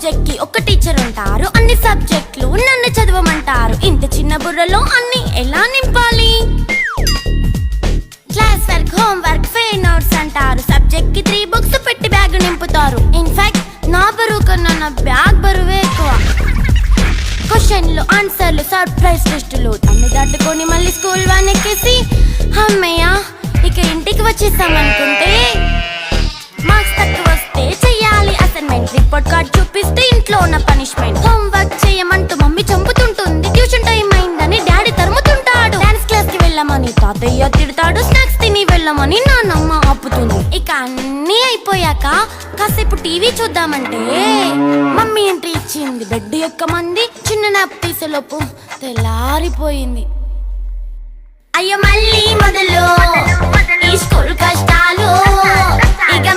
Subject కి ఒక teacher ఉంటారు, అన్ని సబ్జెక్టులు నన్ను చదవమంటారు. ఇంత చిన్న బుర్రలో అన్ని ఎలా నింపాలి? Class work, home work, fair notes అంటారు. సబ్జెక్ట్ కి 3 బుక్స్ పెట్టి బ్యాగ్ నింపుతారు. ఇన్ఫాక్ట్ నా బరువు కన్నా నా బ్యాగ్ బరువే ఎక్కువ. క్వశ్చన్లు, ఆన్సర్లు, సర్ప్రైజ్ టెస్టులు అన్ని దాటుకొని మళ్ళీ స్కూల్ వ్యాన్ ఎక్కేసి అమ్మయ్య ఇక ఇంటికి వచ్చేసామనుకుంటే మార్క్స్ తక్కువ వస్తే చెయ్యాలి అసైన్మెంట్. రిపోర్ట్ కార్డ్ చూపిస్తే ఇంట్లో ఉన్న పనిష్మెంట్. హోమ్ వర్క్ చేయమంటూ మమ్మీ చంపుతుంటుంది. ట్యూషన్ టైం అయిందని డాడీ తరుముతుంటాడు. డాన్స్ క్లాస్ కి వెళ్ళమని తాతయ్య తిడతాడు. స్నాక్స్ తిని వెళ్ళమని నాన్నమ్మ ఆపుతుంది. ఇక అన్నీ అయిపోయాక కాసేపు టీవీ చూద్దామంటే మమ్మీ ఎంట్రీ ఇచ్చింది. బెడ్ ఎక్కమంది. చిన్న నాప్ తీసేలోపు తెల్లారిపోయింది. అయ్యో మళ్ళీ మొదలు ఈ స్కూల్ కష్టాలు. ఇక